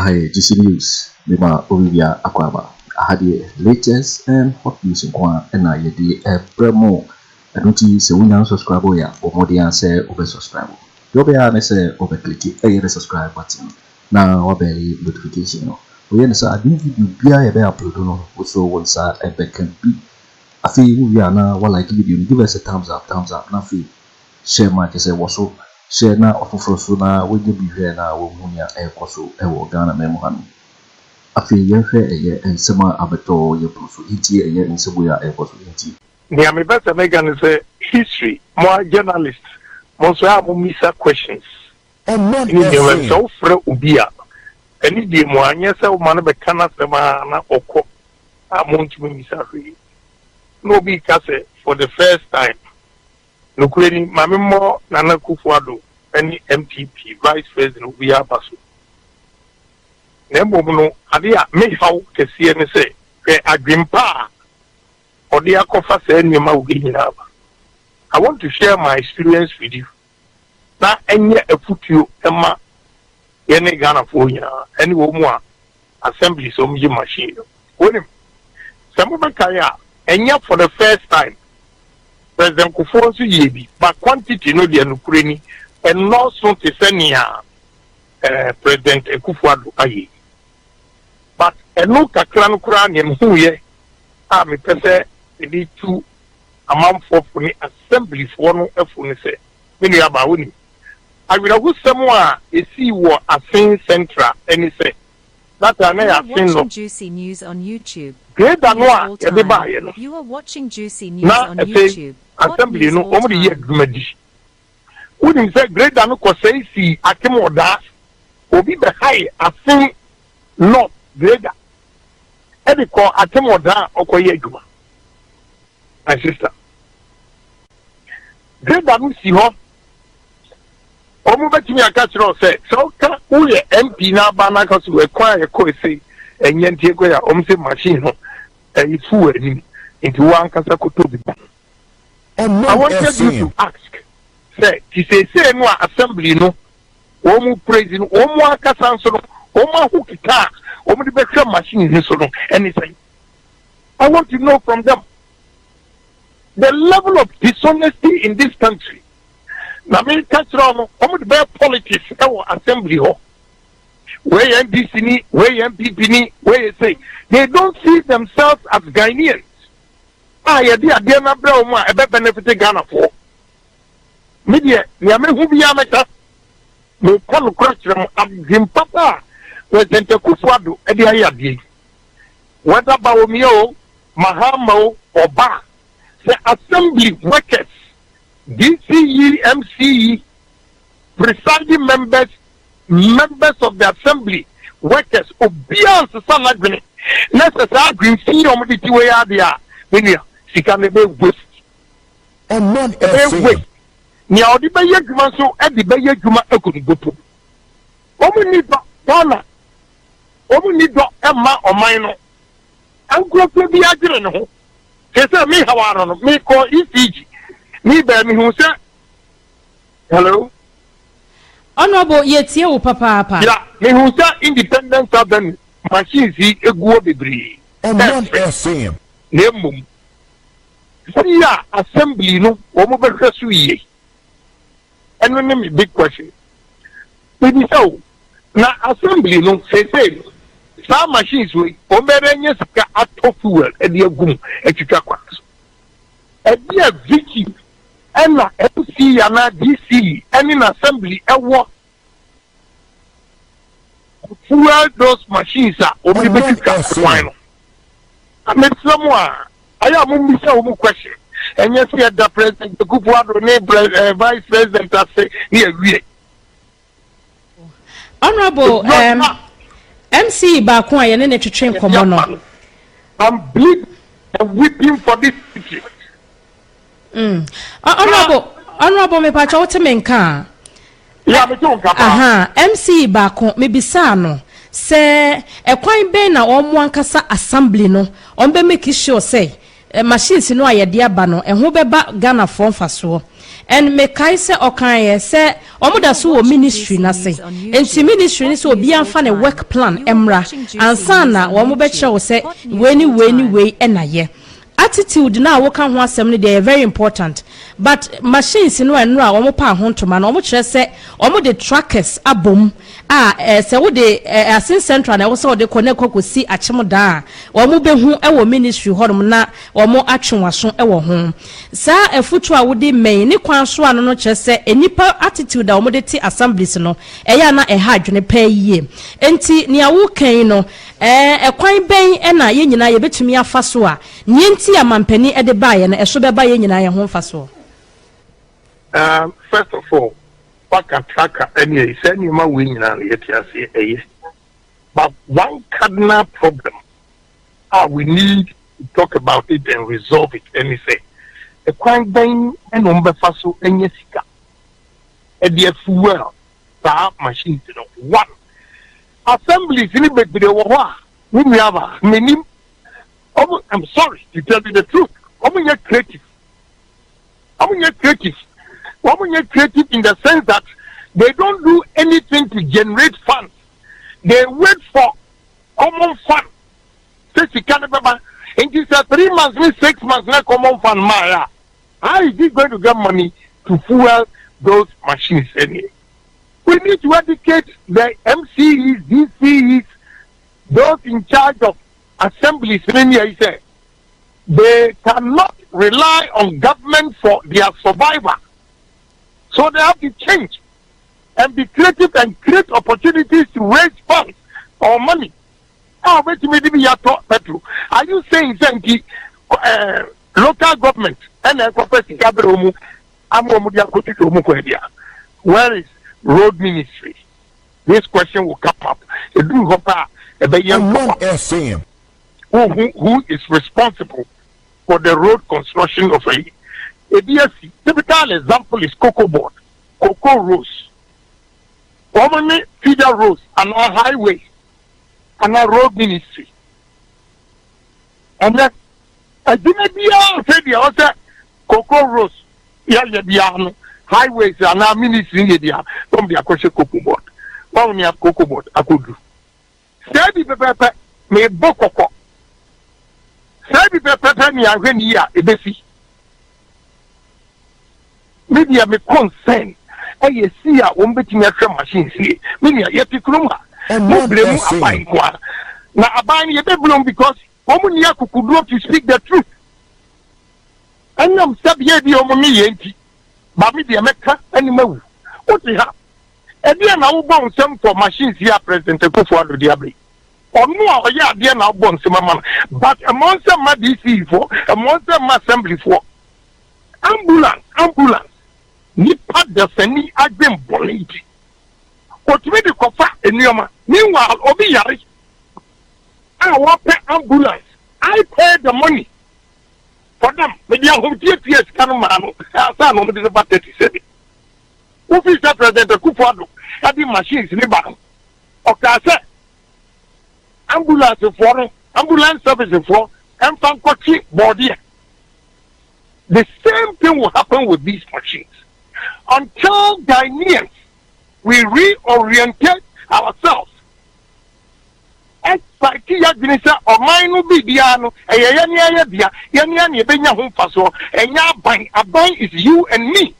I GC News, Lima Olivia Aquaba. I had the latest and hot news in Kwan, and I did a promo. I don't see so we now subscribe or more than say over subscribe. You'll be honest, over click a subscribe button. Now, obey notification. We understand I need you be a bear upload also one side a back can be. I feel we are now what I give us a thumbs up, nothing. Share my say was so. Share now of Frosuna, we give you here now, Bawumia, Akoto, Ghana Memohan. Afriyie, and Sama Abeto, your Prosu, Iti, and Sabuya, Akoto, Iti. The American American is history, more journalists, most have misa questions. And not so for Ubia. And if the Moanya, so Manabekana, Samana, Oko, among to Misari. No be case for the first time. Nukweli mamemo Nana Akufo Addo any MPP vice president we are basu. Nembo no adia me how kesi ne se ke agrimpa odi akofa se nyoma uginina. I want to share my experience with you. Na enye efutuo ema yene Ghana fo nyina eni wo mu a assembly so mji machine. Wonim samu bakaya enye for the first time President Akufo yebi, but quantity no de nukureni, and no so te senia President Akufo Addo aye. But eno kakra no kura ne hu ye a me pese e two amount for ni assembly for no efo ni se me ni aba woni awira hu semo a esi wo Asin Central any say that na ya Asin no Juicy News on YouTube. Great anwa e be ba ye no You are watching Juicy News on YouTube. Assembly no omri ye adwumadi woni say grade no ko say si akemoda obi be high Asin not grade e be ko akemoda okoye adwuma my sister grade no si ho omo betimi aka kiro say so ka wo ye MP na ba na ka so e kwa ye ko say enye ntie ko ya omse machine no e fu ani into one kasa ko to bi. I wanted you to ask, say, say, no assembly, no, Omu praising, Omu Akasanso, Oma Hukita, Omu the better machine, anything. I want to know from them the level of dishonesty in this country. Now, me catch on, Omu the better politics, our assembly, where MPC, where MPP, where you say, they don't see themselves as Ghanaians. Ya dia na bra o ma e be benefit Ghana for media ya me hu bia meta me kono krachram abim papa President Akufo Addo e dia ya die whether Bawumia o Mahama o ba the assembly workers DCE MCE presiding members of the assembly workers obia saladwene necessary green fee o mudi tiwe ya dia media can be waste and not waste. Nia odi be yedwuma so e di be yedwuma ekunigopo. Omu ni do Ghana. Omu ni do ema oman no. Ankrofo bi agire ne ho. Kese me hawaro no me ko ECG. Me be me hu se hello. Honorable yetie wo papa. Ya, me hu se independent urban machines eguo bebre. And not FM. Nemum Saria assembly no omo be hwesu ye eno ne me big question we so na assembly no say some machines we o mere nya sika atofuel e de agum etwitwa kwa e dia viki ena MC ya na DC eni na assembly ewo fuel those machines are o be betwitwa kwa no amet someone I am a question. And yes, we had the president, the Akufo Addo, vice president, that say, here. Honorable MC Bakwa, and then to train common. I'm bleeding and weeping for this city. Honorable, me pacha what menka. MC Bakwa, maybe sano. Say, a quite ben na omwankasa assembly no, make sure say. Machines no aye dia ba no ehwo beba Ghana form faso and me kai se okaye se omoda so wo ministry na se enti ministry ni so obi anfa ne work plan emra ansana wo mo be kire wo se weni enaye attitude na wo kan ho asem ne dey very important but machines no enro a wo pa ho ntoma na wo kire se wo de trackers abom se wo de asin central na wo se wo de connect kokosi achem da wo mo be hu e wo ministry horom na wo mo atwenwaso e wo ho sa efutu a wo de men ni kwan so ano no kire se enipa attitude a wo de ti assemblies no eya na ha adwene pa yie enti ne awo kan no ekwan ben na ye nyina ye betumi afa so a nienti amampani de baye na eso be baye nyina ye ho fa so. First of all, Attáck any is any ma we nyina ye tiase eye. But one cardinal problem we need to talk about it and resolve it and say ekwan ben be fa so enye sika. E dey fuel that machine you know. One assemblies in the we have many. I'm sorry to tell you the truth. I'm not creative. I'm not creative in the sense that they don't do anything to generate funds. They wait for common fund. Say you can't remember. And you say 3 months, 6 months, not common fund. How is he going to get money to fuel those machines anyway? We need to educate the MCEs, DCEs, those in charge of assemblies. They cannot rely on government for their survival. So they have to change and be creative and create opportunities to raise funds or money. Are you saying local government and where is road ministry? This question will come up. Who is responsible for the road construction of a DSC? Typical example is cocoa board, cocoa rows, commonly feeder roads, and our highway, and our road ministry. And then I didn't say the other cocoa rows, highways, and our ministry from the Akoto cocoa board. One year cocoa board, I could do. Say the me bokoko. Say the pepper me a when year a besi. Maybe I'm concerned. I see a betting machines here. Maybe I get to Kruma. No blame a buying one. Now a buying a bedroom because woman Yaku could not to speak the truth. And I'm sub here the Omoni, but maybe a Mecca and move. What they have? And then I will bound some for machines here, President Akufo Addo Diabli. Or no, yeah, dear now bound some man. But a monster my DC for, a monster my assembly for. Ambulance. Nipa the Seni Agim Boliti. What made the Kofa in Yama? Meanwhile, Obi Yari. I want pay ambulance. I pay the money for them. Maybe I'm home years can man. I saw no about 37. Who is that President Akufo Addo? Having machines in the bank. Okay, sir. Ambulance for ambulance service for and from Kochi body. The same thing will happen with these machines. Until Ghanaians we reorientate ourselves. Party administer or mine will be Diano, a yani benya home faso, and ya buying a buying is you and me.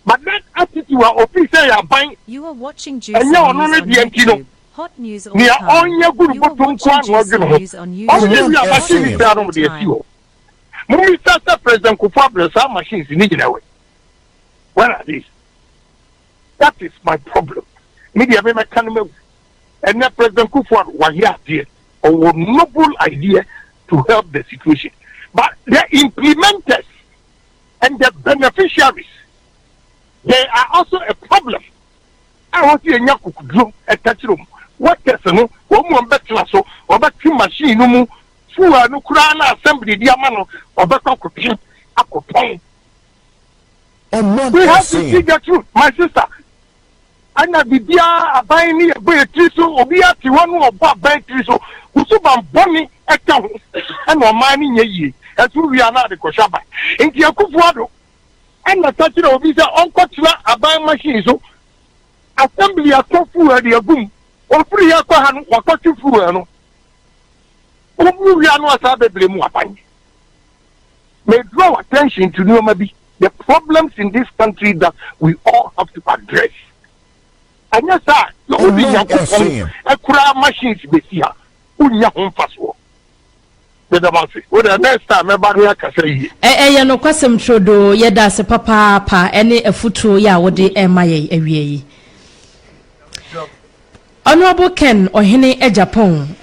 But that attitude of officer buying you are watching Juicy News on YouTube. Hot news all the time. You are watching Juicy News on YouTube. Mr. President Kufa some machines in the way. Where are these? That is my problem. Media can move. And then President Kufa was here or a noble idea to help the situation. But the implementers and the beneficiaries, they are also a problem. I want you to do a touch room. What person, one better so, or back to machine, no more, no crown assembly, diamano, or back up Akoto. We have to see the truth, my sister. And I be buying me a triso, or be at one or buy triso, who so bonny account and or mining a year, as we are not the Koshaba. In the Akufo Addo, and na touch no be say onko tira aban machine so assembly akofu e de agum ofuri ya kwa ha no wakotu fu no obu wi anu asa bebre mu apan may draw attention to the problems in this country that we all have to address. And yes, sir, you will be a crowd machines be here. Unya home fast war. The next time, everybody can say, no question, Trodo, yeda se papa, any a futu ya would the MIA. Honorable Ken Ofori Agyapong,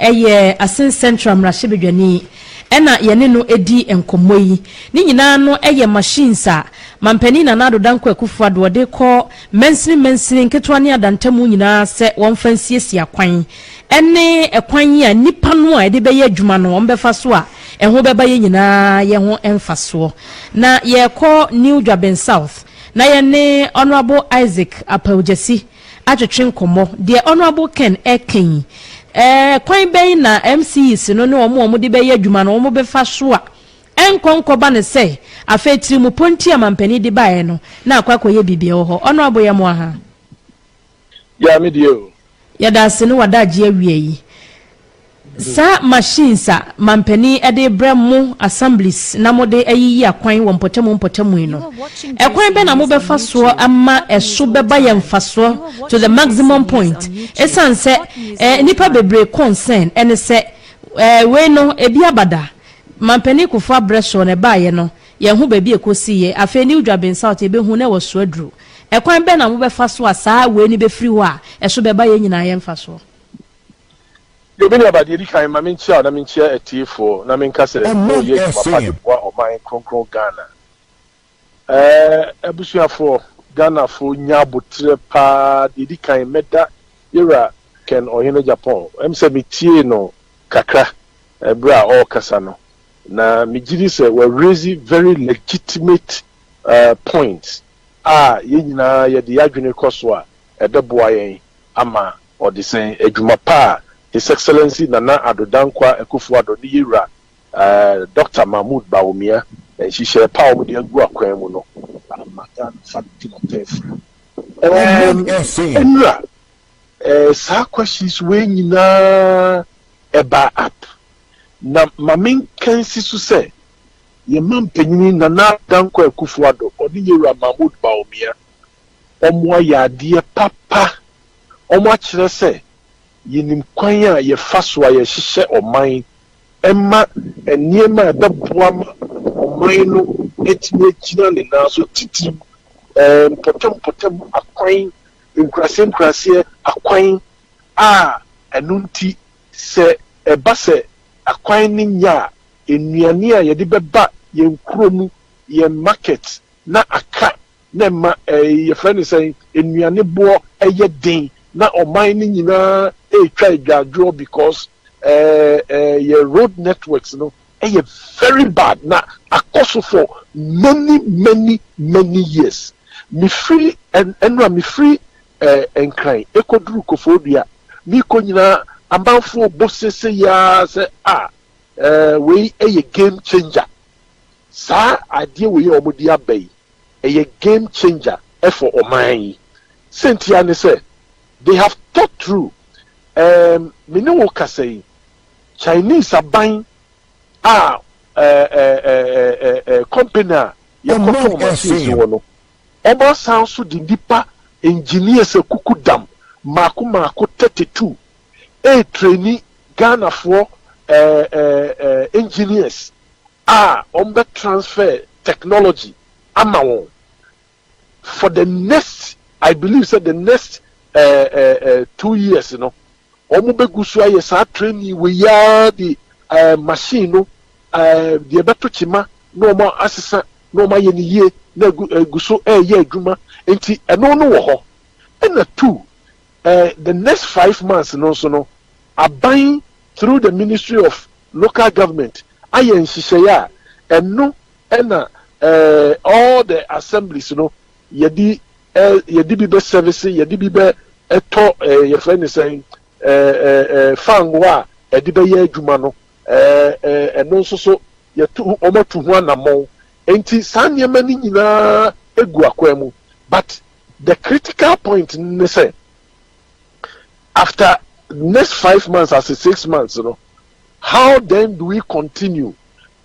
Assistant Central Mrashibidwani. Ena yene no edi enkomo yi ni nyina no eye machines a mampani na nado danko Akufo Addo de ko mensini nketwa ne adantamu nyina se won fransiesi akwan ene ekwan yi a nipa no a de beye adwuma no won befa so a eho beba ye nyina ye ho emfaso na ye ko New Dwaben South na yene Honorable Isaac Apaujesi atwetwe nkomo de Honorable Ken Eken kwan bɛyi na MCs no ne omo de bɛyɛ adwuma no omo bɛfa so a enkonkoba ne sɛ afetiri mu ponti amampani de bae no na akwakoyɛ bibie wo hɔ ɔno aboyɛ mo aha ya me dio ya da se no wadaje awie yi sa machines a mampani de bremu assemblies na mode ayiyi akwan wo mpotemu no ekwan be na mo befa so ama eso beba ye mfaso to the maximum point esan se nipa bebre concern ene se we no ebi abada mampani kufa breso ne baye no ye hu ba bi ekosi ye afa ni Dwaben South ebe hu na wo so aduru ekwan be na mo befa so asa we ni be free ho a eso beba ye nyina ye mfaso Yobini abadi kan ma menchia na menchia etifo na menkase no ye papa boa oman konkron Ghana ebusuafo Ghana fo nya botre pa di kan meda yera Ken Ofori Agyapong emse metie no kakra bra all kasa no na mejiri se we raise very legitimate points ye nyina ye de adwene koso a edeboa yen ama odisen adwuma pa His Excellency Nana Adodankwa Akufo Addo ni yira Dr. Mahmoud Bawumia and she share power with the agua kwemu no amagan fatino tefra sa questions we nyina eba up na mamin kansi su se ye mampanyini Nana Adodankwa Akufo Addo oni yira Mahmoud Bawumia omo ya de papa omo akire se yinim kwan a ye faso a ye hihye oman emma eniema da boam oman no etime kina ne na so titim potem akwan nkrase akwan enunti se eba se akwan ni nya enuane a ye de beba ye nkromu ye market na aka na ma ye friend say enuane bo eye den na oman ni nyina try draw because your road networks very bad na akoso for many years me free and me free enkran ekoduru kofodua mi ko nyina ambanfo bosese ya se we game changer sa ade we omodi abai game changer for oman sentia ne say they have thought through minu kasei Chinese aban company ya koto machines wono oba sanso di nipa engineers kukudam mako 32 trainee Ghana for engineers ombe transfer technology amawon for the next I believe said the next 2 years omo begusu aye sa training we ya the machine no the beto chima no mo asesa no ma ye ni ye na guso ye adwuma enti eno no wo ho na 2 the next 5 months no aban through the Ministry of Local Government aye nhihye eno na all the assemblies yedi bibe service yedi bibe eto your friend is saying fan wa edibe ye adwuma no eno so ye tu omo tu ho anamon enti sanye mani nyina egu akwemu. But the critical point ne say after next 5 months as 6 months, you know, how then do we continue?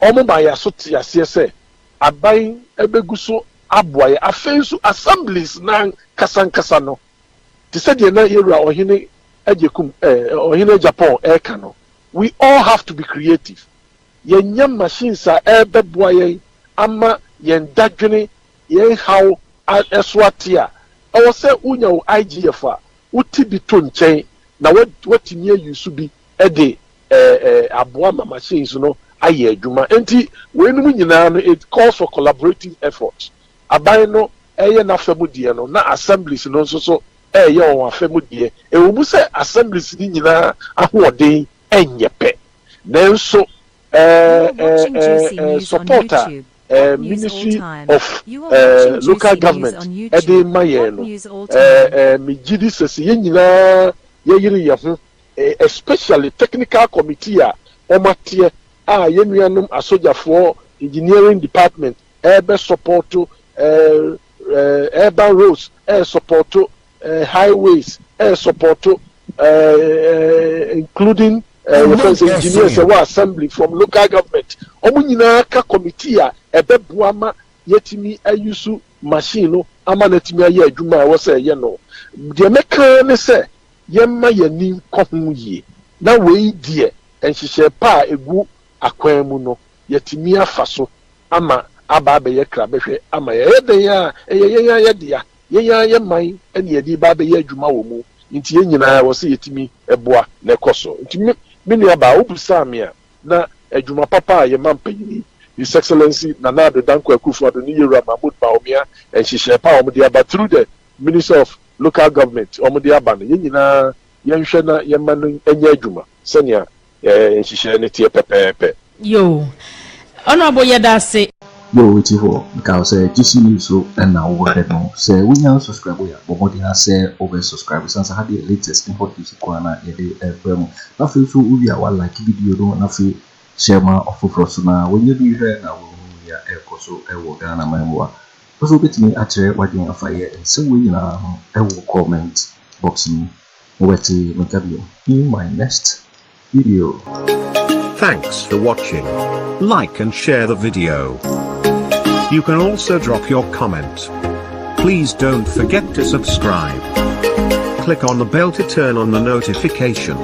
Omo ba ya so ti ase say aban ebeguso aboye afensu assemblies na kasankasa no. Ti said ye na era ohine Agyapong ohine Agyapong eka no. We all have to be creative. Yenya machines are ebeboa ye ama yen dadwene yen how eswatia. I say unya wo IGF a uti bi to nchen na what near you should be de aboa machines no aye adwuma enti we no nyina no it calls for collaborative efforts. Aban no eye na famudie no na assemblies no so eye on afamudie e wo mu say assemblies ni nyina ahoden enyepe nanso supporter Ministry of Local Government ede maye no me gidi sese ye nyina ye yiri ye ho especially technical committee a omatie a ye nuanom asojafo engineering department ebe support urban roads support highways support including engineers and assembly from local government. Omu nyina ka committee a ebeboa ma yetimi ayusu machine no ama natimi aye adwuma wo say ye no. De meka ne say yemma yani kohu yi na we die enhihye pa egu akwan mu no yetimi afaso ama aba be ye kra behwe ama ye den a ye dia ye man ene ye di ba be ye adwuma wo mu nti ye nyina wo say yetimi eboa na ekoso nti mini aba obusamia na adwuma papa ye mampanyini His Excellency Nanado Danko Akufo Addo ni yera Mahmud Bawumia enhihye pa omde aba through the Minister of Local Government omde aba no ye nyina yenhwe na ye ma no enya adwuma senia enhihye ne tie pepepe yo honorable yedase yo witi ho because GC news so na wo he no say we yan subscribe ya bomodi ha say over subscribe since had the latest import music na ye de FM na fe so ubi a wa like video no na fe share ma ofofro so na when you be here na wo ya ekoso ewo Ghana manwa so betimi atchere wadin Afriyie and so we na ewo comment box ni weti mekabio in my next video. Thanks for watching. Like and share the video. You can also drop your comment. Please don't forget to subscribe. Click on the bell to turn on the notification.